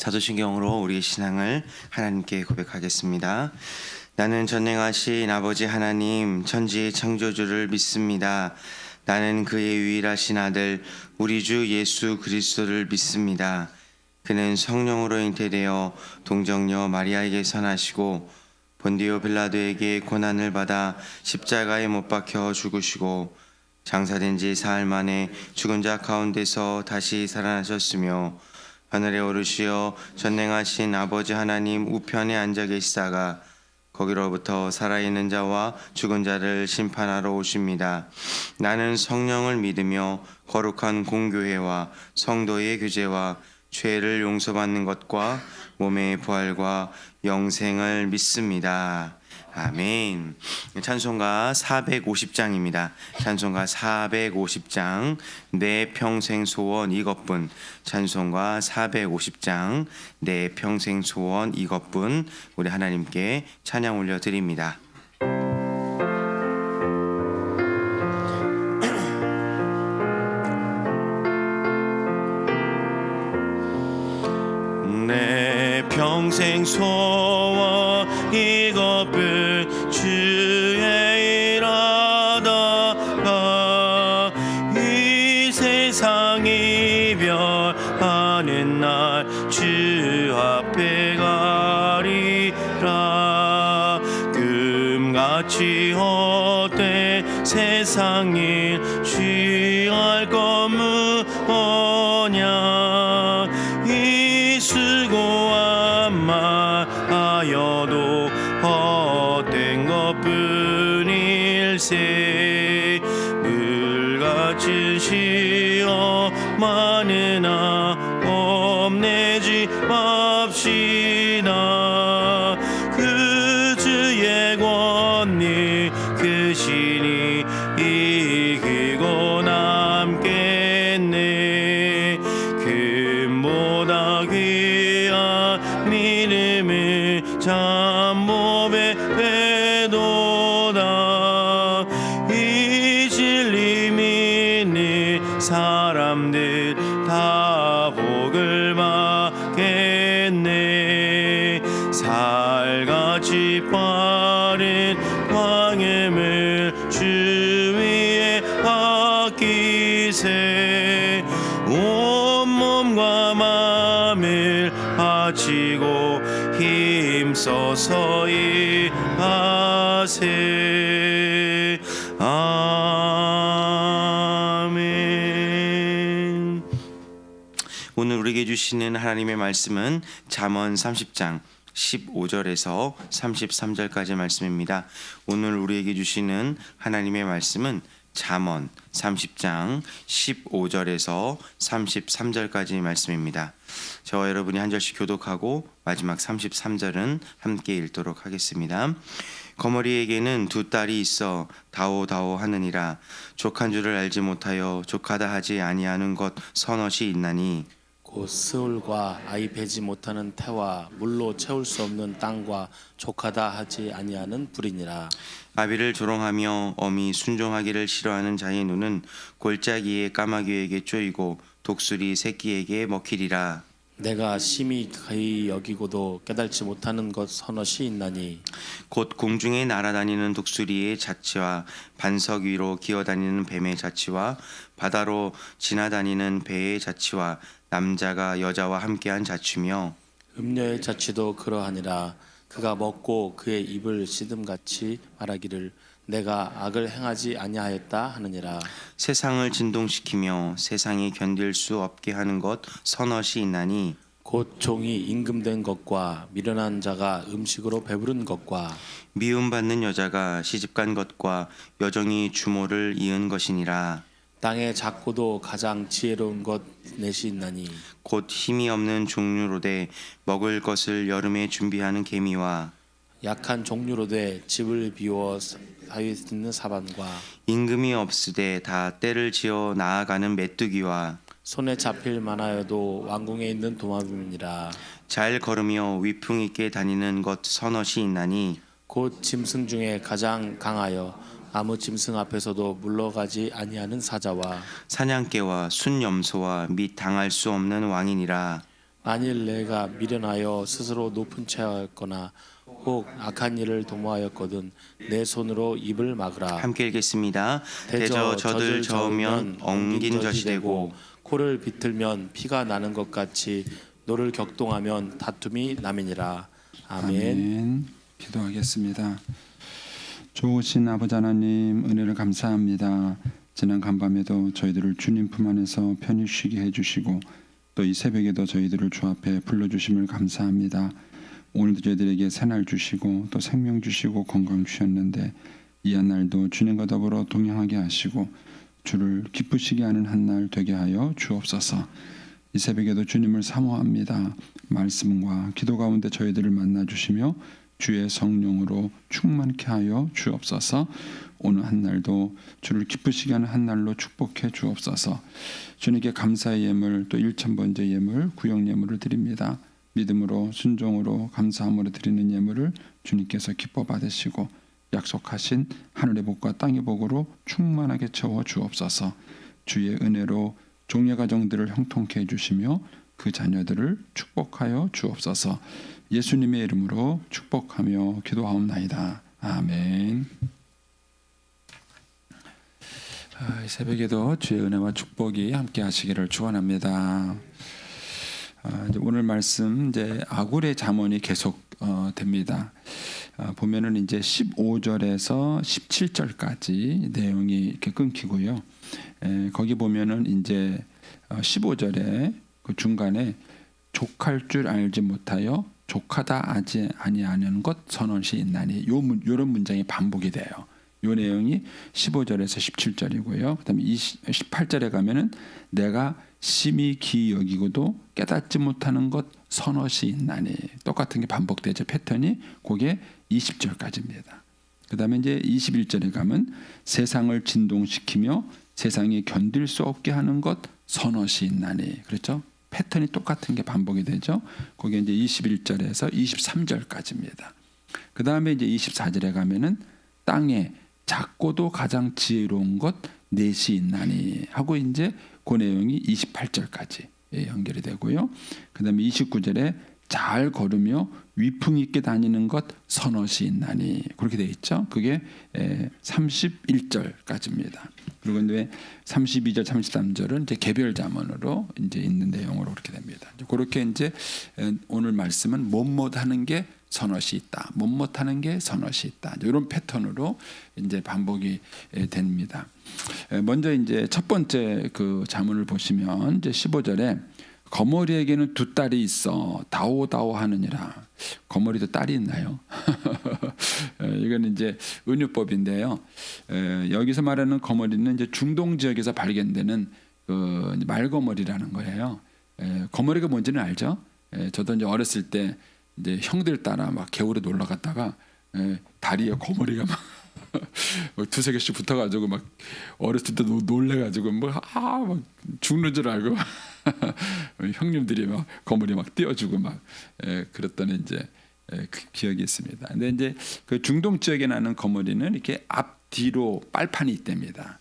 사도신경으로 우리의 신앙을 하나님께 고백하겠습니다. 나는 전능하신 아버지 하나님 천지의 창조주를 믿습니다. 나는 그의 유일하신 아들 우리 주 예수 그리스도를 믿습니다. 그는 성령으로 잉태되어 동정녀 마리아에게 나시고 본디오 빌라도에게 고난을 받아 십자가에 못 박혀 죽으시고 장사된 지 사흘 만에 죽은 자 가운데서 다시 살아나셨으며 하늘에 오르시어 전능하신 아버지 하나님 우편에 앉아 계시다가 거기로부터 살아있는 자와 죽은 자를 심판하러 오십니다. 나는 성령을 믿으며 거룩한 공교회와 성도의 교제와 죄를 용서받는 것과 몸의 부활과 영생을 믿습니다. 아멘. 찬송가 450장입니다. 찬송가 450장 내 평생 소원 이것뿐. 찬송가 450장 내 평생 소원 이것뿐. 우리 하나님께 찬양 올려드립니다. 내 평생 소원 이것뿐 주의 일하다가 이 세상 이별하는 날 주 앞에 가리라. 금같이 헛된 세상 일 취할 것 무엇냐. 이 수고한 말하여도 헛된 것뿐일세. 물같이 시험하느나 겁내지 맙시다. 그 주의 권리 그 신이 이기고 남겠네. 금보다 귀한 믿음을 잠몸에 배도다. 이 진리 믿는 사람들 다 복을 받겠네. 살같이 빠른 광음을 주 위에 아끼세. 온몸과 마음을 바치고 힘써서 일하세. 아멘. 오늘 우리에게 주시는 하나님의 말씀은 잠언 30장 15절에서 33절까지 말씀입니다. 오늘 우리에게 주시는 하나님의 말씀은 잠언 30장 15절에서 33절까지 말씀입니다. 저와 여러분이 한 절씩 교독하고 마지막 33절은 함께 읽도록 하겠습니다. 거머리에게는 두 딸이 있어 다오다오 하느니라. 족한 줄을 알지 못하여 족하다 하지 아니하는 것 서넛이 있나니. 곧 스울과 아이 베지 못하는 태와 물로 채울 수 없는 땅과 족하다 하지 아니하는 불이니라. 아비를 조롱하며 어미 순종하기를 싫어하는 자의 눈은 골짜기에 까마귀에게 쪼이고 독수리 새끼에게 먹히리라. 내가 심히 가히 여기고도 깨달지 못하는 것 서넛이 있나니. 곧 공중에 날아다니는 독수리의 자치와 반석 위로 기어다니는 뱀의 자치와 바다로 지나다니는 배의 자치와 남자가 여자와 함께한 자치며 음녀의 자취도 그러하니라. 그가 먹고 그의 입을 씻음같이 말하기를 내가 악을 행하지 아니하였다 하느니라. 세상을 진동시키며 세상이 견딜 수 없게 하는 것 서넛이 있나니. 곧 종이 임금된 것과 미련한 자가 음식으로 배부른 것과 미움받는 여자가 시집간 것과 여정이 주모를 이은 것이니라. 땅의 작고도 가장 지혜로운 것 넷이 있나니. 곧 힘이 없는 종류로되 먹을 것을 여름에 준비하는 개미와 약한 종류로되 집을 비워 사위 있는 사반과 임금이 없으되 다 때를 지어 나아가는 메뚜기와 손에 잡힐 만하여도 왕궁에 있는 도마뱀이니라. 잘 걸으며 위풍 있게 다니는 것 서넛이 있나니. 곧 짐승 중에 가장 강하여 아무 짐승 앞에서도 물러가지 아니하는 사자와 사냥개와 순염소와 및 당할 수 없는 왕이니라. 만일 내가 미련하여 스스로 높은 채하였거나 혹 악한 일을 도모하였거든 내 손으로 입을 막으라. 함께 읽겠습니다. 대저 젖을 저으면 엉긴 젖이 되고 코를 비틀면 피가 나는 것 같이 노를 격동하면 다툼이 남이니라. 아멘. 기도하겠습니다. 좋으신 아버지 하나님, 은혜를 감사합니다. 지난 간밤에도 저희들을 주님 품 안에서 편히 쉬게 해주시고 또 이 새벽에도 저희들을 주 앞에 불러주심을 감사합니다. 오늘도 저희들에게 새날 주시고 또 생명 주시고 건강 주셨는데 이 한 날도 주님과 더불어 동행하게 하시고 주를 기쁘시게 하는 한 날 되게 하여 주옵소서. 이 새벽에도 주님을 사모합니다. 말씀과 기도 가운데 저희들을 만나 주시며 주의 성령으로 충만케 하여 주옵소서. 오늘 한 날도 주를 기쁘시게 하는 한 날로 축복해 주옵소서. 주님께 감사의 예물 또 일천번째 예물 구역 예물을 드립니다. 믿음으로 순종으로 감사함으로 드리는 예물을 주님께서 기뻐 받으시고 약속하신 하늘의 복과 땅의 복으로 충만하게 채워 주옵소서. 주의 은혜로 종의 가정들을 형통케 해주시며 그 자녀들을 축복하여 주옵소서. 예수님의 이름으로 축복하며 기도하옵나이다. 아멘. 이 새벽에도 주의 은혜와 축복이 함께 하시기를 축원합니다. 이제 오늘 말씀 이제 아굴의 잠언이 계속 됩니다. 보면은 이제 15절에서 17절까지 내용이 이렇게 끊기고요. 거기 보면은 이제 15절에 그 중간에 족할 줄 알지 못하여 족하다 하지 아니하는 것 선언시 있나니 요런 문장이 반복이 돼요. 요 내용이 15절에서 17절이고요. 그다음에 18절에 가면은 내가 심히 기이 여기고도 깨닫지 못하는 것 선엇이 있나니 똑같은 게 반복되죠. 패턴이 그게 20절까지입니다. 그다음에 이제 21절에 가면 세상을 진동시키며 세상이 견딜 수 없게 하는 것 선엇이 있나니 그렇죠? 패턴이 똑같은 게 반복이 되죠. 그게 이제 21절에서 23절까지입니다. 그다음에 이제 24절에 가면은 땅에 작고도 가장 지혜로운 것 넷이 있나니 하고 이제 그 내용이 28절까지 연결이 되고요. 그다음에 29절에 잘 걸으며 위풍 있게 다니는 것 선엇이 있나니 그렇게 돼 있죠. 그게 31절까지입니다. 그리고 이제 32절, 33절은 이제 개별 잠언으로 이제 있는 내용으로 그렇게 됩니다. 그렇게 이제 오늘 말씀은 못하는 게 선엇이 있다. 못하는 게 선엇이 있다. 이런 패턴으로 이제 반복이 됩니다. 먼저 이제 첫 번째 그 잠언을 보시면 이제 15절에 거머리에게는 두 딸이 있어 다오다오 하느니라. 거머리도 딸이 있나요? 이건 이제 은유법인데요. 여기서 말하는 거머리는 이제 중동 지역에서 발견되는 그 말거머리라는 거예요. 거머리가 뭔지는 알죠? 저도 이제 어렸을 때 이제 형들 따라 막 겨울에 놀러 갔다가 다리에 거머리가 막 두세 개씩 붙어가지고 막 어렸을 때 놀래가지고 막 죽는 줄 알고 형님들이 막 거머리 막 띄워주고 막 그랬던 이제 그 기억이 있습니다. 근데 이제 그 중동 지역에 나는 거머리는 이렇게 앞뒤로 빨판이 있답니다.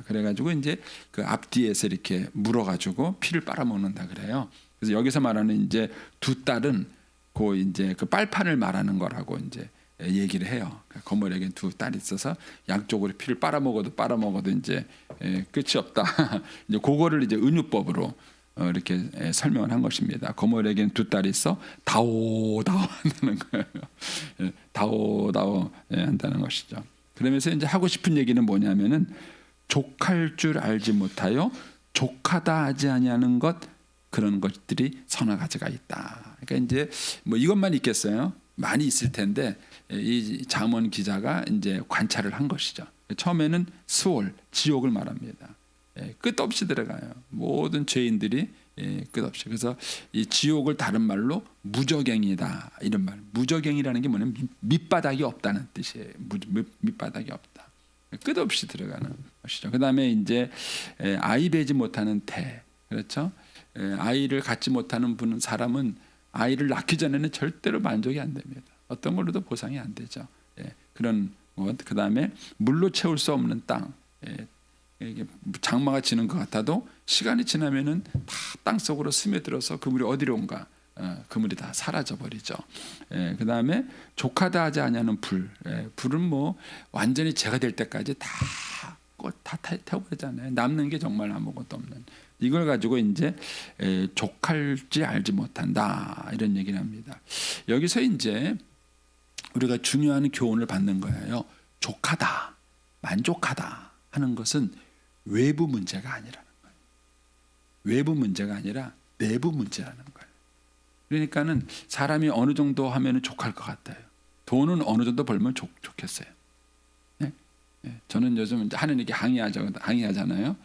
그래가지고 이제 그 앞뒤에서 이렇게 물어가지고 피를 빨아먹는다 그래요. 그래서 여기서 말하는 이제 두 딸은 그 이제 그 빨판을 말하는 거라고 이제 얘기를 해요. 거머리에게 두 딸이 있어서 양쪽으로 피를 빨아먹어도 이제 끝이 없다. 이제 그거를 이제 은유법으로 이렇게 설명을 한 것입니다. 거머리에게는 두 딸이 있어 다오다오 한다는 거예요. 다오다오 한다는 것이죠. 그러면서 이제 하고 싶은 얘기는 뭐냐면은 족할 줄 알지 못하여 족하다 하지 아니하는 것 그런 것들이 서너 가지가 있다. 그러니까 이제 뭐 이것만 있겠어요? 많이 있을 텐데 이 잠언 기자가 이제 관찰을 한 것이죠. 처음에는 스올 지옥을 말합니다. 끝없이 들어가요. 모든 죄인들이 끝없이. 그래서 이 지옥을 다른 말로 무저갱이다 이런 말. 무저갱이라는 게 뭐냐면 밑바닥이 없다는 뜻이에요. 밑바닥이 없다. 끝없이 들어가는 것이죠. 그다음에 이제 아이 배지 못하는 태. 그렇죠? 아이를 갖지 못하는 사람은 아이를 낳기 전에는 절대로 만족이 안 됩니다. 어떤 걸로도 보상이 안 되죠. 그런 것. 그다음에 물로 채울 수 없는 땅. 이게 장마가 지는 것 같아도 시간이 지나면은 다 땅속으로 스며들어서 그물이 어디로 온가? 그물이 다 사라져 버리죠. 그 다음에 족하다 하지 아니하는 불. 불은 뭐 완전히 제가 될 때까지 다 태워버리잖아요. 남는 게 정말 아무것도 없는. 이걸 가지고 이제 족할지 알지 못한다 이런 얘기를 합니다. 여기서 이제 우리가 중요한 교훈을 받는 거예요. 족하다, 만족하다 하는 것은 외부 문제가 아니라는 거예요. 외부 문제가 아니라 내부 문제라는 거예요. 그러니까는 사람이 어느 정도 하면은 족할 것 같아요. 돈은 어느 정도 벌면 좋겠어요. 네? 네. 저는 요즘 하느님께 항의하잖아요.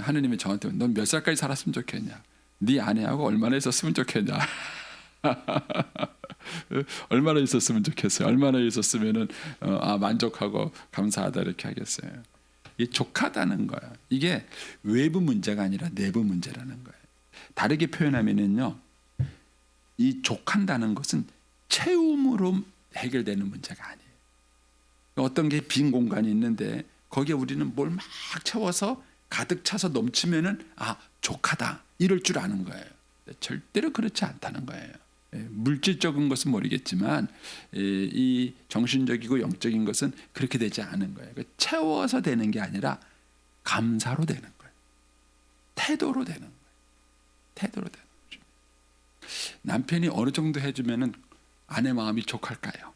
하느님이 저한테 넌 몇 살까지 살았으면 좋겠냐? 네 아내하고 얼마나 있었으면 좋겠냐? 얼마나 있었으면 좋겠어요. 얼마나 있었으면은 만족하고 감사하다 이렇게 하겠어요. 이 족하다는 거야. 이게 외부 문제가 아니라 내부 문제라는 거예요. 다르게 표현하면은요, 이 족한다는 것은 채움으로 해결되는 문제가 아니에요. 어떤 게 빈 공간이 있는데 거기에 우리는 뭘 막 채워서 가득 차서 넘치면은 족하다 이럴 줄 아는 거예요. 절대로 그렇지 않다는 거예요. 물질적인 것은 모르겠지만 이 정신적이고 영적인 것은 그렇게 되지 않은 거예요. 채워서 되는 게 아니라 감사로 되는 거예요. 태도로 되는 거예요. 태도로 되는 거죠. 남편이 어느 정도 해주면은 아내 마음이 족할까요?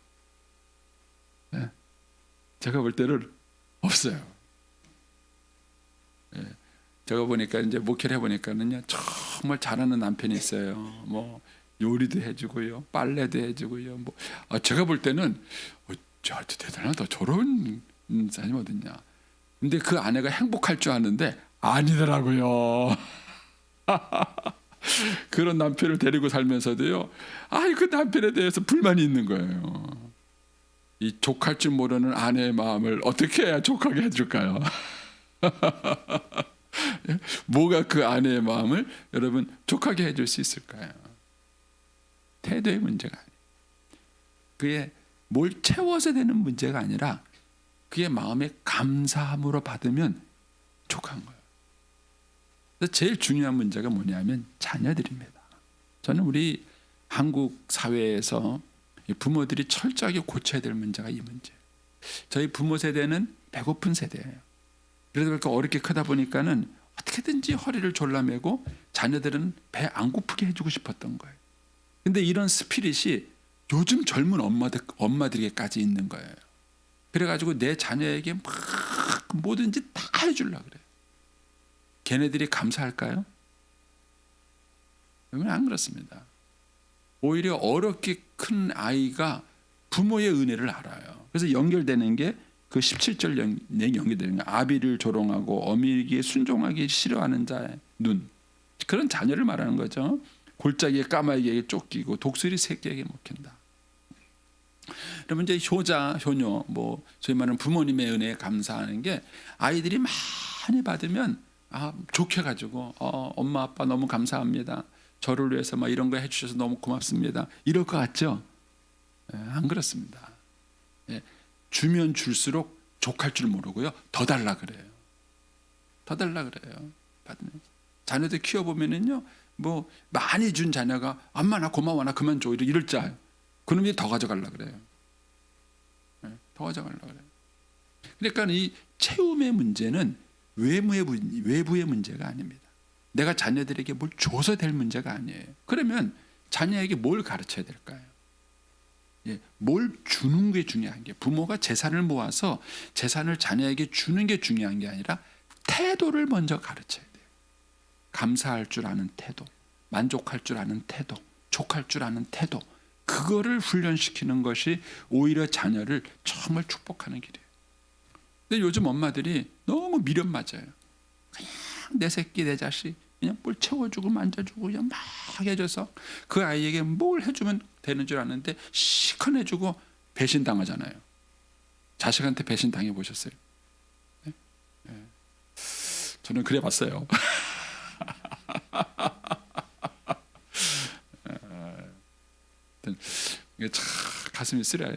네. 제가 볼 때는 없어요. 네. 제가 보니까 이제 목회를 해보니까는요, 정말 잘하는 남편이 있어요. 뭐 요리도 해주고요, 빨래도 해주고요. 뭐 제가 볼 때는 저한테 대단하다. 저런 사람이 어딨냐. 근데 그 아내가 행복할 줄 아는데 아니더라고요. 그런 남편을 데리고 살면서도요, 그 남편에 대해서 불만이 있는 거예요. 이 족할 줄 모르는 아내의 마음을 어떻게 해야 족하게 해줄까요? 뭐가 그 아내의 마음을 여러분 족하게 해줄 수 있을까요? 태도의 문제가 아니에요. 그의 뭘 채워서 되는 문제가 아니라 그의 마음에 감사함으로 받으면 족한 거예요. 그래서 제일 중요한 문제가 뭐냐면 자녀들입니다. 저는 우리 한국 사회에서 부모들이 철저하게 고쳐야 될 문제가 이 문제예요. 저희 부모 세대는 배고픈 세대예요. 그래서 그렇게 어렵게 크다 보니까는 어떻게든지 허리를 졸라매고 자녀들은 배 안 고프게 해주고 싶었던 거예요. 근데 이런 스피릿이 요즘 젊은 엄마들에게까지 있는 거예요. 그래가지고 내 자녀에게 막 뭐든지 다 해주려고 그래요. 걔네들이 감사할까요? 여러분 안 그렇습니다. 오히려 어렵게 큰 아이가 부모의 은혜를 알아요. 그래서 연결되는 게 그 17절 연결되는 거. 아비를 조롱하고 어미에게 순종하기 싫어하는 자의 눈. 그런 자녀를 말하는 거죠. 골짜기에 까마귀에게 쫓기고 독수리 새끼에게 먹힌다. 그러면 이제 효자, 효녀, 뭐 저희 말하는 부모님의 은혜에 감사하는 게 아이들이 많이 받으면 좋게 가지고 엄마 아빠 너무 감사합니다. 저를 위해서 막 이런 거 해주셔서 너무 고맙습니다. 이럴 것 같죠? 안 그렇습니다. 주면 줄수록 족할 줄 모르고요. 더 달라 그래요. 더 달라 그래요. 받으면. 자녀들 키워보면은요, 뭐 많이 준 자녀가 엄마 나 고마워 나 그만 줘 이럴 줄 알아요. 그놈이 더 가져가려 그래요. 더 가져가려 그래요. 그러니까 이 채움의 문제는 외부의 문제가 아닙니다. 내가 자녀들에게 뭘 줘서 될 문제가 아니에요. 그러면 자녀에게 뭘 가르쳐야 될까요? 뭘 주는 게 중요한 게, 부모가 재산을 모아서 재산을 자녀에게 주는 게 중요한 게 아니라 태도를 먼저 가르쳐야 돼요. 감사할 줄 아는 태도, 만족할 줄 아는 태도, 족할 줄 아는 태도, 그거를 훈련시키는 것이 오히려 자녀를 정말 축복하는 길이에요. 근데 요즘 엄마들이 너무 미련 맞아요. 그냥 내 새끼 내 자식 그냥 뭘 채워주고 만져주고 그냥 막 해줘서 그 아이에게 뭘 해주면 되는 줄 아는데 시커 해주고 배신당하잖아요. 자식한테 배신당해 보셨어요? 네? 네. 저는 그래 봤어요. 이게 참 가슴이 쓰려요.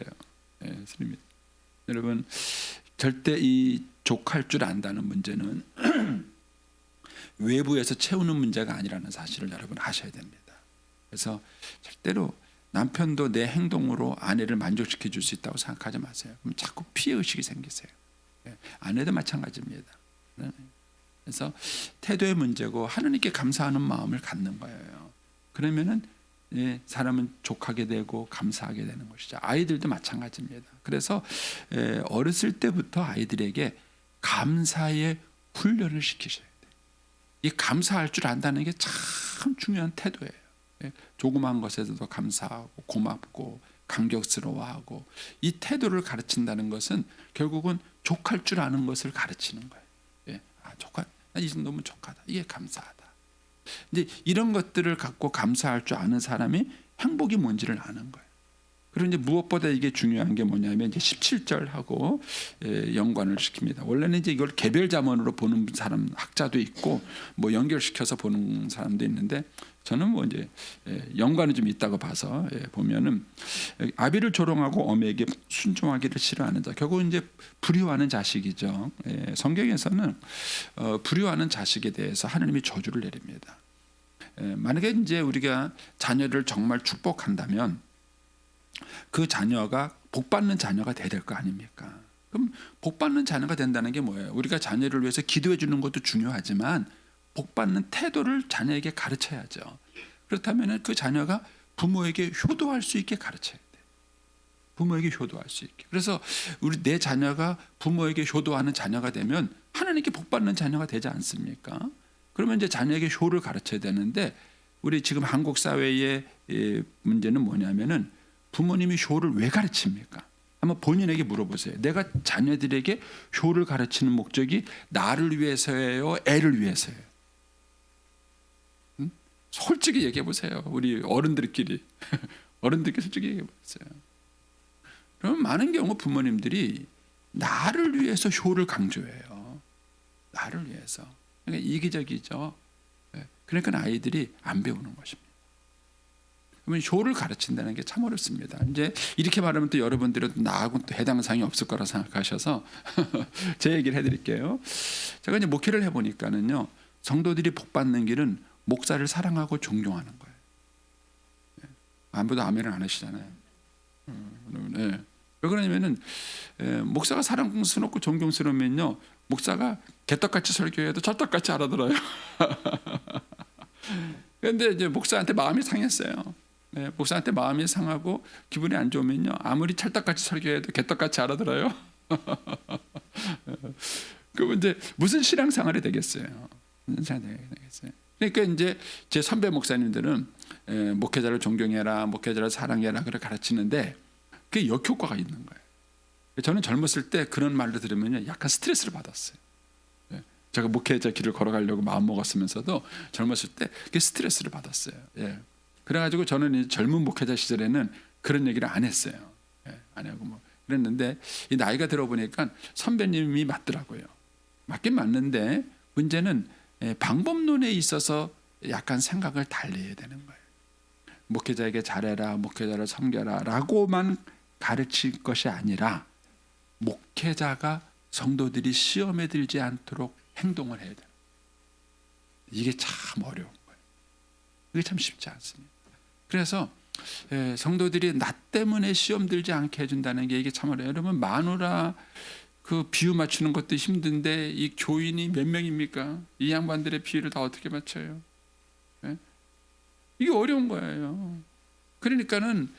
네, 쓰립니다. 여러분 절대 이 족할 줄 안다는 문제는 외부에서 채우는 문제가 아니라는 사실을 여러분 아셔야 됩니다. 그래서 절대로 남편도 내 행동으로 아내를 만족시켜 줄 수 있다고 생각하지 마세요. 그럼 자꾸 피해 의식이 생기세요. 아내도 마찬가지입니다. 그래서 태도의 문제고 하나님께 감사하는 마음을 갖는 거예요. 그러면은 사람은 족하게 되고 감사하게 되는 것이죠. 아이들도 마찬가지입니다. 그래서 어렸을 때부터 아이들에게 감사의 훈련을 시키셔야 돼요. 이 감사할 줄 안다는 게 참 중요한 태도예요. 조그마한 것에서도 감사하고 고맙고 감격스러워하고 이 태도를 가르친다는 것은 결국은 족할 줄 아는 것을 가르치는 거예요. 족하, 이 정도면 족하다. 이게 감사하다. 이제 이런 것들을 갖고 감사할 줄 아는 사람이 행복이 뭔지를 아는 거예요. 그리고 이제 무엇보다 이게 중요한 게 뭐냐면 이제 17절하고 연관을 시킵니다. 원래는 이제 이걸 개별 자문으로 보는 사람 학자도 있고 뭐 연결시켜서 보는 사람도 있는데 저는 뭐 이제 연관이 좀 있다고 봐서 보면은 아비를 조롱하고 어미에게 순종하기를 싫어하는 자, 결국 이제 불효하는 자식이죠. 성경에서는 불효하는 자식에 대해서 하나님이 저주를 내립니다. 만약에 이제 우리가 자녀를 정말 축복한다면 그 자녀가 복받는 자녀가 돼야 될 거 아닙니까? 그럼 복받는 자녀가 된다는 게 뭐예요? 우리가 자녀를 위해서 기도해 주는 것도 중요하지만 복받는 태도를 자녀에게 가르쳐야죠. 그렇다면 그 자녀가 부모에게 효도할 수 있게 가르쳐야 돼요. 부모에게 효도할 수 있게. 그래서 내 자녀가 부모에게 효도하는 자녀가 되면 하나님께 복받는 자녀가 되지 않습니까? 그러면 이제 자녀에게 효를 가르쳐야 되는데 우리 지금 한국 사회의 문제는 뭐냐면은 부모님이 효를 왜 가르칩니까? 한번 본인에게 물어보세요. 내가 자녀들에게 효를 가르치는 목적이 나를 위해서예요? 애를 위해서예요? 솔직히 얘기해 보세요. 우리 어른들끼리 솔직히 얘기해 보세요. 그러면 많은 경우 부모님들이 나를 위해서 효를 강조해요. 나를 위해서. 그러니까 이기적이죠. 그러니까 아이들이 안 배우는 것입니다. 그러면 효를 가르친다는 게 참 어렵습니다. 이제 이렇게 말하면 또 여러분들은 나하고는 또 해당 사항이 없을 거라 생각하셔서 제 얘기를 해드릴게요. 제가 이제 목회를 해보니까는요, 성도들이 복 받는 길은 목사를 사랑하고 존경하는 거예요. 아무도 아멘을 안 하시잖아요. 네. 왜 그러냐면은 목사가 사랑스럽고 존경스러우면요, 목사가 개떡같이 설교해도 찰떡같이 알아들어요. 그런데 이제 목사한테 마음이 상했어요. 목사한테 마음이 상하고 기분이 안 좋으면요, 아무리 찰떡같이 설교해도 개떡같이 알아들어요. 그럼 이제 무슨 신앙생활이 되겠어요? 무슨 신앙생활이 되겠어요? 그러니까 이제 제 선배 목사님들은 목회자를 존경해라, 목회자를 사랑해라 그걸 가르치는데 그게 역효과가 있는 거예요. 저는 젊었을 때 그런 말을 들으면 약간 스트레스를 받았어요. 제가 목회자 길을 걸어가려고 마음 먹었으면서도 젊었을 때 그게 스트레스를 받았어요. 그래가지고 저는 젊은 목회자 시절에는 그런 얘기를 안 했어요. 안 하고 뭐 그랬는데 이 나이가 들어보니까 선배님이 맞더라고요. 맞긴 맞는데 문제는 방법론에 있어서 약간 생각을 달리해야 되는 거예요. 목회자에게 잘해라, 목회자를 섬겨라라고만 가르칠 것이 아니라 목회자가 성도들이 시험에 들지 않도록 행동을 해야 돼요. 이게 참 어려운 거예요. 이게 참 쉽지 않습니다. 그래서 성도들이 나 때문에 시험 들지 않게 해준다는 게 이게 참 어려워요. 여러분 마누라 그 비유 맞추는 것도 힘든데 이 교인이 몇 명입니까? 이 양반들의 비유를 다 어떻게 맞춰요? 이게 어려운 거예요. 그러니까는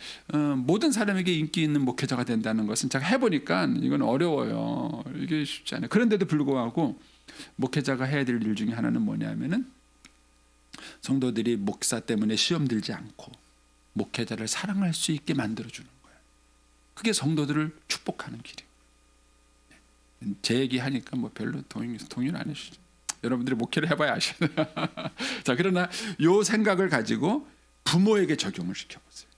모든 사람에게 인기 있는 목회자가 된다는 것은 제가 해보니까 이건 어려워요. 이게 쉽지 않아요. 그런데도 불구하고 목회자가 해야 될 일 중에 하나는 뭐냐면은 성도들이 목사 때문에 시험 들지 않고 목회자를 사랑할 수 있게 만들어주는 거예요. 그게 성도들을 축복하는 길이에요. 제 얘기 하니까 뭐 별로 동의를 안 해주시죠. 여러분들이 목회를 해봐야 아시잖아요. 자, 그러나 이 생각을 가지고 부모에게 적용을 시켜보세요.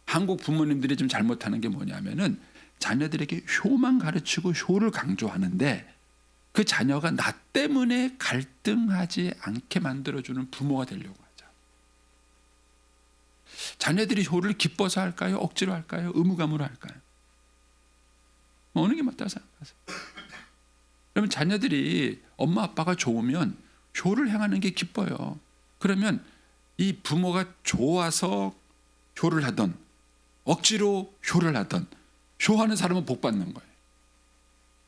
한국 부모님들이 좀 잘못하는 게 뭐냐면은 자녀들에게 효만 가르치고 효를 강조하는데 그 자녀가 나 때문에 갈등하지 않게 만들어주는 부모가 되려고 하죠. 자녀들이 효를 기뻐서 할까요? 억지로 할까요? 의무감으로 할까요? 어느 게 맞다고 생각하세요? 그러면 자녀들이 엄마 아빠가 좋으면 효를 행하는 게 기뻐요. 그러면 이 부모가 좋아서 효를 하던 억지로 효를 하던 효하는 사람은 복 받는 거예요.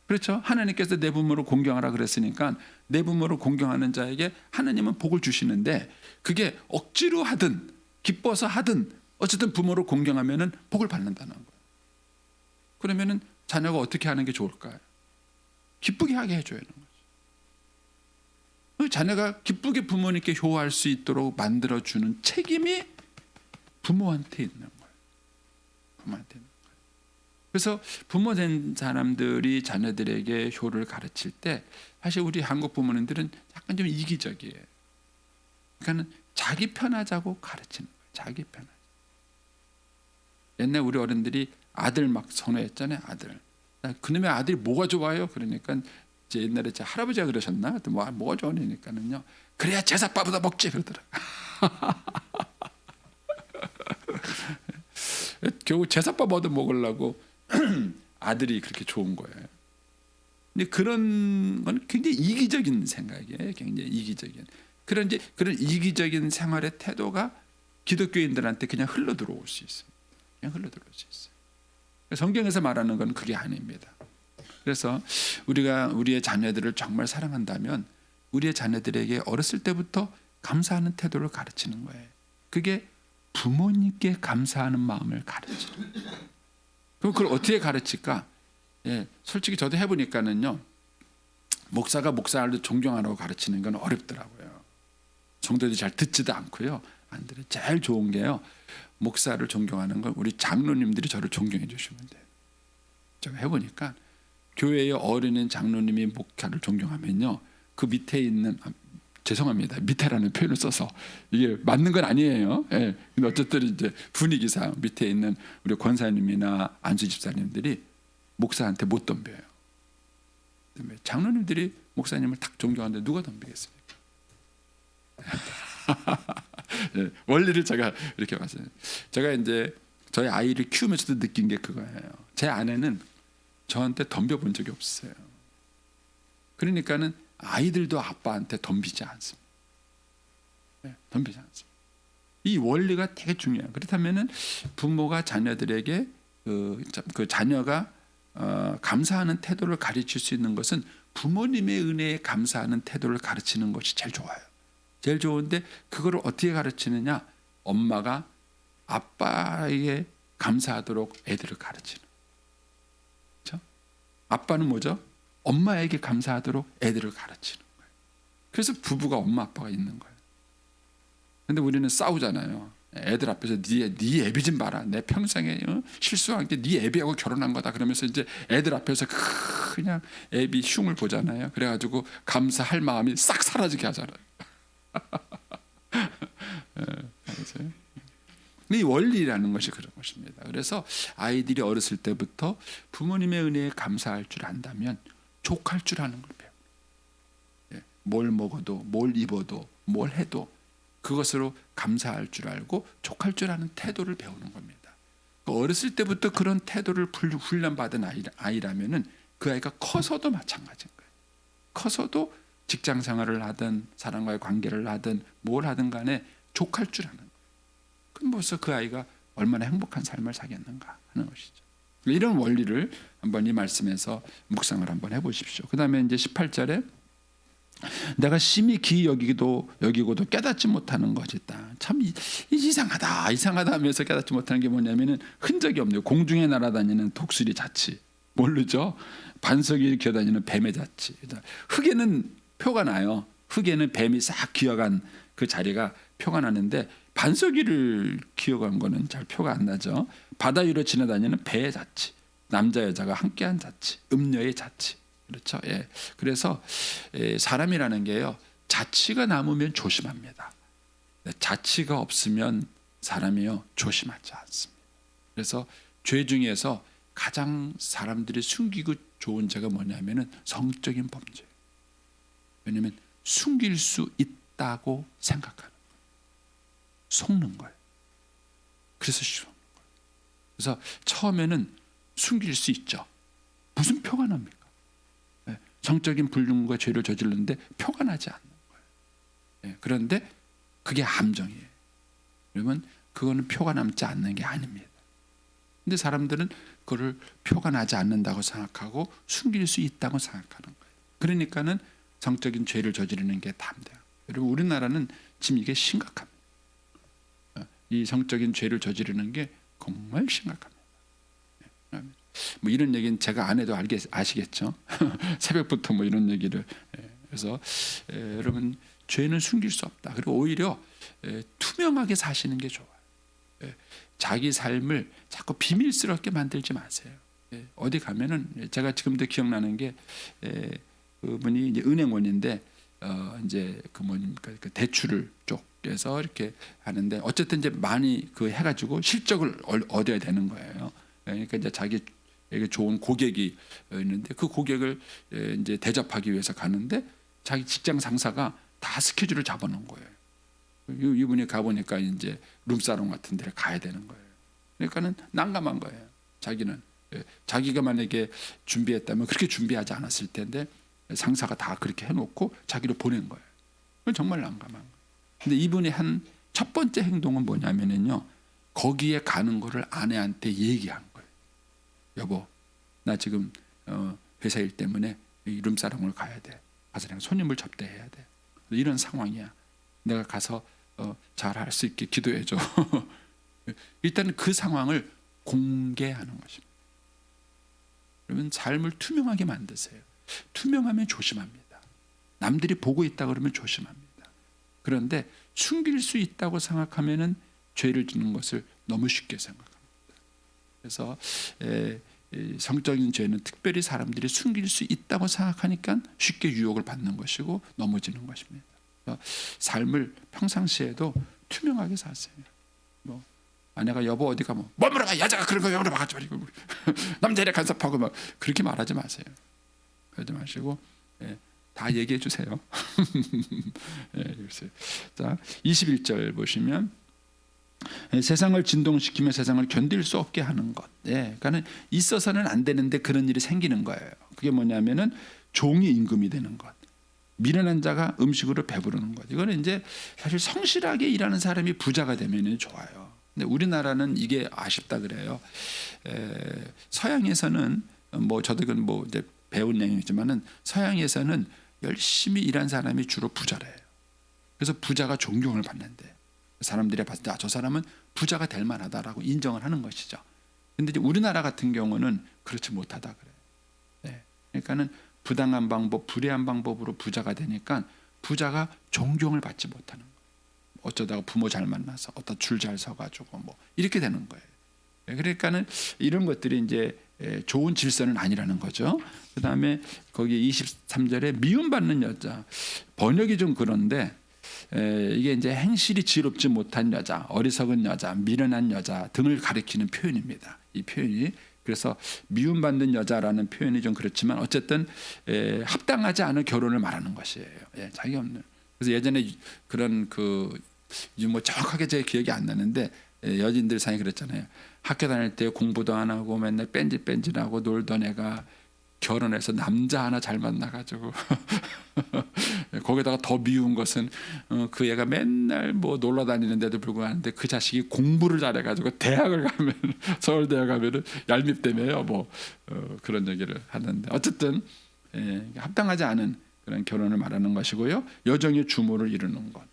그렇죠? 하나님께서 내 부모를 공경하라 그랬으니까 내 부모를 공경하는 자에게 하나님은 복을 주시는데 그게 억지로 하든 기뻐서 하든 어쨌든 부모를 공경하면은 복을 받는다는 거예요. 그러면은 자녀가 어떻게 하는 게 좋을까요? 기쁘게 하게 해줘야 하는 거죠. 자녀가 기쁘게 부모님께 효할 수 있도록 만들어주는 책임이 부모한테 있는 거예요. 부모한테 있는 거예요. 그래서 부모 된 사람들이 자녀들에게 효를 가르칠 때 사실 우리 한국 부모님들은 약간 좀 이기적이에요. 그러니까 자기 편하자고 가르치는 거예요. 자기 편하자. 옛날 우리 어른들이 아들 막 선호했잖아요. 아들. 그놈의 아들이 뭐가 좋아요? 그러니까 이제 옛날에 제 할아버지가 그러셨나? 뭐가 좋으니까는요. 그래야 제사밥보다 먹지 그러더라. 결국 제사밥 얻어 먹으려고 아들이 그렇게 좋은 거예요. 근데 그런 건 굉장히 이기적인 생각이에요. 굉장히 이기적인. 그런 이기적인 생활의 태도가 기독교인들한테 그냥 흘러 들어올 수 있습니다. 그냥 흘러 들어올 수 있어요. 성경에서 말하는 건 그게 아닙니다. 그래서 우리가 우리의 자녀들을 정말 사랑한다면 우리의 자녀들에게 어렸을 때부터 감사하는 태도를 가르치는 거예요. 그게 부모님께 감사하는 마음을 가르치는 거예요. 그럼 그걸 어떻게 가르칠까? 예, 솔직히 저도 해보니까는요. 목사가 목사를 존경하라고 가르치는 건 어렵더라고요. 성도들이 잘 듣지도 않고요. 안 들어요. 제일 좋은 게요. 목사를 존경하는 건 우리 장로님들이 저를 존경해 주시면 돼요. 제가 해보니까 교회의 어른인 장로님이 목사를 존경하면요. 그 밑에 있는 죄송합니다. 밑에라는 표현을 써서 이게 맞는 건 아니에요. 예. 근데 어쨌든 이제 분위기상 밑에 있는 우리 권사님이나 안수 집사님들이 목사한테 못 덤벼요. 장로님들이 목사님을 딱 존경하는데 누가 덤비겠습니까? 예, 원리를 제가 이렇게 봤어요. 제가 이제 저희 아이를 키우면서도 느낀 게 그거예요. 제 아내는 저한테 덤벼본 적이 없어요. 그러니까는 아이들도 아빠한테 덤비지 않습니다. 네, 덤비지 않습니다. 이 원리가 되게 중요해요. 그렇다면은 부모가 자녀들에게 그 자녀가 감사하는 태도를 가르칠 수 있는 것은 부모님의 은혜에 감사하는 태도를 가르치는 것이 제일 좋아요. 제일 좋은데 그거를 어떻게 가르치느냐? 엄마가 아빠에게 감사하도록 애들을 가르치는. 그렇죠? 아빠는 뭐죠? 엄마에게 감사하도록 애들을 가르치는 거예요. 그래서 부부가 엄마 아빠가 있는 거예요. 근데 우리는 싸우잖아요. 애들 앞에서 네 애비 좀 봐라. 내 평생에 실수한 게 네 애비하고 결혼한 거다. 그러면서 이제 애들 앞에서 그냥 애비 흉을 보잖아요. 그래가지고 감사할 마음이 싹 사라지게 하잖아요. 이 원리라는 것이 그런 것입니다. 그래서 아이들이 어렸을 때부터 부모님의 은혜에 감사할 줄 안다면 족할 줄 아는 걸 배워요. 뭘 먹어도 뭘 입어도 뭘 해도 그것으로 감사할 줄 알고 족할 줄 아는 태도를 배우는 겁니다. 어렸을 때부터 그런 태도를 훈련받은 아이라면은 그 아이가 커서도 마찬가지인 거예요. 커서도 직장 생활을 하든 사람과의 관계를 하든 뭘 하든 간에 족할 줄 아는 거예요. 그럼 벌써 그 아이가 얼마나 행복한 삶을 살겠는가 하는 것이죠. 이런 원리를 한번 이 말씀에서 묵상을 한번 해보십시오. 그 다음에 이제 18절에 내가 심히 기이 여기고도 깨닫지 못하는 것이다. 참 이상하다 하면서 깨닫지 못하는 게 뭐냐면은 흔적이 없네요. 공중에 날아다니는 독수리 자치 모르죠. 반석 위에 기어다니는 뱀의 자치. 흙에는 표가 나요. 흙에는 뱀이 싹 기어간 그 자리가 표가 나는데 반석 위를 기어간 거는 잘 표가 안 나죠. 바다 위로 지나다니는 배의 자치, 남자 여자가 함께한 자치, 음녀의 자치. 그렇죠. 예. 그래서 사람이라는 게요, 자치가 남으면 조심합니다. 자치가 없으면 사람이요 조심하지 않습니다. 그래서 죄 중에서 가장 사람들이 숨기고 좋은 죄가 뭐냐면은 성적인 범죄. 왜냐하면 숨길 수 있다고 생각하는 거예요. 속는 거예요. 그래서 쉬운 거예요. 그래서 처음에는 숨길 수 있죠. 무슨 표가 납니까? 예, 성적인 불륜과 죄를 저질렀는데 표가 나지 않는 거예요. 예, 그런데 그게 함정이에요. 그러면 그거는 표가 남지 않는 게 아닙니다. 근데 사람들은 그거를 표가 나지 않는다고 생각하고 숨길 수 있다고 생각하는 거예요. 그러니까는 성적인 죄를 저지르는 게 담대해요. 여러분, 우리나라는 지금 이게 심각합니다. 이 성적인 죄를 저지르는 게 정말 심각합니다. 뭐 이런 얘기는 제가 안 해도 아시겠죠. 새벽부터 뭐 이런 얘기를. 그래서 여러분, 죄는 숨길 수 없다. 그리고 오히려 투명하게 사시는 게 좋아요. 자기 삶을 자꾸 비밀스럽게 만들지 마세요. 어디 가면은 제가 지금도 기억나는 게 그분이 이제 은행원인데 이제 그 뭡니까 그 대출을 쪽에서 이렇게 하는데 어쨌든 이제 많이 그 해가지고 실적을 얻어야 되는 거예요. 그러니까 이제 자기에게 좋은 고객이 있는데 그 고객을 이제 대접하기 위해서 가는데 자기 직장 상사가 다 스케줄을 잡아놓은 거예요. 이분이 가보니까 이제 룸사롱 같은 데를 가야 되는 거예요. 그러니까는 난감한 거예요. 자기는 자기가 만약에 준비했다면 그렇게 준비하지 않았을 텐데 상사가 다 그렇게 해놓고 자기를 보낸 거예요. 정말 난감한 거예요. 근데 이분이 한 첫 번째 행동은 뭐냐면요, 거기에 가는 거를 아내한테 얘기한 거예요. 여보, 나 지금 회사 일 때문에 이 룸사롱을 가야 돼. 가서 내가 손님을 접대해야 돼. 이런 상황이야. 내가 가서 잘 할 수 있게 기도해줘. 일단 그 상황을 공개하는 것입니다. 그러면 삶을 투명하게 만드세요. 투명하면 조심합니다. 남들이 보고 있다 그러면 조심합니다. 그런데 숨길 수 있다고 생각하면은 죄를 짓는 것을 너무 쉽게 생각합니다. 그래서 성적인 죄는 특별히 사람들이 숨길 수 있다고 생각하니까 쉽게 유혹을 받는 것이고 넘어지는 것입니다. 삶을 평상시에도 투명하게 사세요. 뭐 아내가 여보 어디 가면 뭐 물어봐, 여자가 그런 거 왜 물어봐 가지고 남자애를 간섭하고 막 그렇게 말하지 마세요. 그러지 마시고 다 얘기해 주세요. 자, 21절 보시면 세상을 진동시키며 세상을 견딜 수 없게 하는 것. 그러니까는 있어서는 안 되는데 그런 일이 생기는 거예요. 그게 뭐냐면은 종이 임금이 되는 것. 미련한 자가 음식으로 배부르는 것. 이거는 이제 사실 성실하게 일하는 사람이 부자가 되면 좋아요. 근데 우리나라는 이게 아쉽다 그래요. 서양에서는 뭐 저도 이건 뭐 이제 배운 내용이지만은 서양에서는 열심히 일한 사람이 주로 부자래요. 그래서 부자가 존경을 받는데 사람들이 봤을 때 저 사람은 부자가 될 만하다라고 인정을 하는 것이죠. 근데 이제 우리나라 같은 경우는 그렇지 못하다 그래요. 그러니까는 부당한 방법, 불의한 방법으로 부자가 되니까 부자가 존경을 받지 못하는 거예요. 어쩌다가 부모 잘 만나서 어떤 줄 잘 서가지고 뭐 이렇게 되는 거예요. 그러니까는 이런 것들이 이제 좋은 질서는 아니라는 거죠. 그 다음에 거기 23절에 미움받는 여자, 번역이 좀 그런데 이게 이제 행실이 지혜롭지 못한 여자, 어리석은 여자, 미련한 여자 등을 가리키는 표현입니다. 이 표현이 그래서 미움받는 여자라는 표현이 좀 그렇지만 어쨌든 합당하지 않은 결혼을 말하는 것이에요. 자기 없는. 그래서 예전에 그런 뭐 정확하게 제 기억이 안 나는데 여진들 사이 그랬잖아요. 학교 다닐 때 공부도 안 하고 맨날 뺀질뺀질하고 놀던 애가 결혼해서 남자 하나 잘 만나가지고 거기다가 더 미운 것은 그 애가 맨날 뭐 놀러 다니는데도 불구하고 그 자식이 공부를 잘해가지고 대학을 가면 서울대학 가면은 얄밉다며요. 뭐 그런 얘기를 하는데 어쨌든 합당하지 않은 그런 결혼을 말하는 것이고요. 여정의 주모를 이루는 것.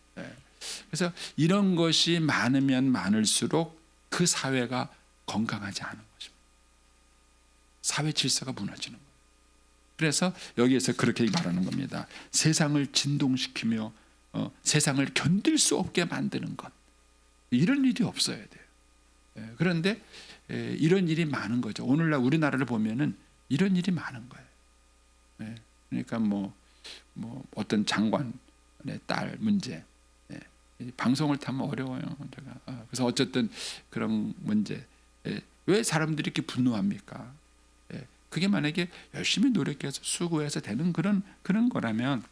그래서 이런 것이 많으면 많을수록 그 사회가 건강하지 않은 것입니다. 사회 질서가 무너지는 거예요. 그래서 여기에서 그렇게 말하는 겁니다. 세상을 진동시키며 세상을 견딜 수 없게 만드는 것. 이런 일이 없어야 돼요. 그런데 이런 일이 많은 거죠. 오늘날 우리나라를 보면은 이런 일이 많은 거예요. 그러니까 뭐 어떤 장관의 딸 문제, 방송을 타면 어려워요. 제가. 그래서 어쨌든 그런 문제, 왜 사람들이 이렇게 분노합니까? 그게 만약에 열심히 노력해서 수고해서 되는 그런 거라면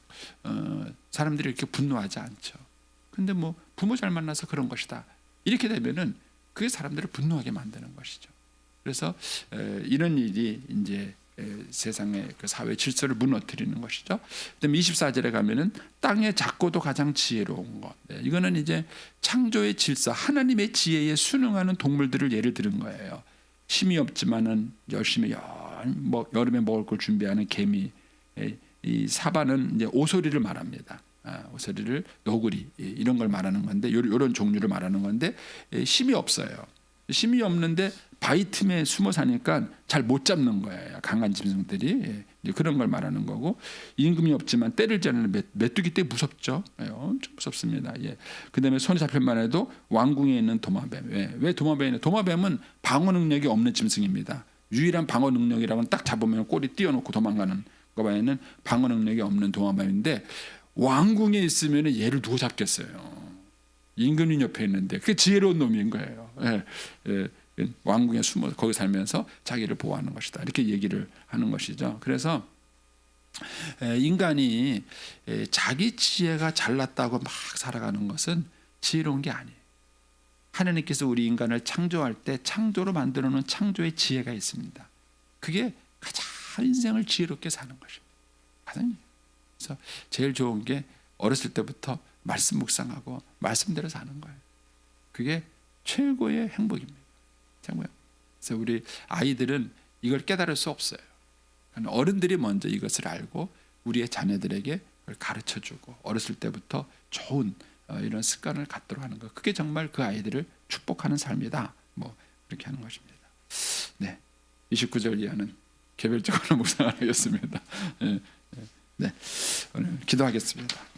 사람들이 이렇게 분노하지 않죠. 근데 뭐 부모 잘 만나서 그런 것이다. 이렇게 되면은 그게 사람들을 분노하게 만드는 것이죠. 그래서 이런 일이 이제 세상의 그 사회 질서를 무너뜨리는 것이죠. 그다음에 24절에 가면은 땅의 작고도 가장 지혜로운 것. 이거는 이제 창조의 질서, 하나님의 지혜에 순응하는 동물들을 예를 들은 거예요. 힘이 없지만은 열심히 여름에 먹을 걸 준비하는 개미. 이 사바는 이제 오소리를 말합니다. 오소리를 너구리 이런 걸 말하는 건데 이런 종류를 말하는 건데 힘이 없어요. 힘이 없는데 바위 틈에 숨어 사니까 잘 못 잡는 거예요. 강한 짐승들이 그런 걸 말하는 거고 임금이 없지만 때를 자르는 메뚜기 때 무섭죠. 엄청 무섭습니다. 그다음에 손에 잡힐만 해도 왕궁에 있는 도마뱀. 왜 도마뱀이 있는? 도마뱀은 방어 능력이 없는 짐승입니다. 유일한 방어 능력이라고는 딱 잡으면 꼬리 띄워놓고 도망가는 거 외에는 방어 능력이 없는 도마뱀인데 왕궁에 있으면 얘를 누구 잡겠어요? 임금님 옆에 있는데 그게 지혜로운 놈인 거예요. 왕궁에 숨어 거기 살면서 자기를 보호하는 것이다. 이렇게 얘기를 하는 것이죠. 그래서 인간이 자기 지혜가 잘났다고 막 살아가는 것은 지혜로운 게 아니에요. 하나님께서 우리 인간을 창조할 때 창조로 만들어 놓은 창조의 지혜가 있습니다. 그게 가장 인생을 지혜롭게 사는 것입니다. 그래서 제일 좋은 게 어렸을 때부터 말씀 묵상하고 말씀대로 사는 거예요. 그게 최고의 행복입니다. 그래서 우리 아이들은 이걸 깨달을 수 없어요. 어른들이 먼저 이것을 알고 우리의 자녀들에게 그걸 가르쳐주고 어렸을 때부터 좋은 이런 습관을 갖도록 하는 것. 그게 정말 그 아이들을 축복하는 삶이다. 그렇게 하는 것입니다. 네, 29절 이하는 개별적으로 묵상하겠습니다. 네, 오늘 기도하겠습니다.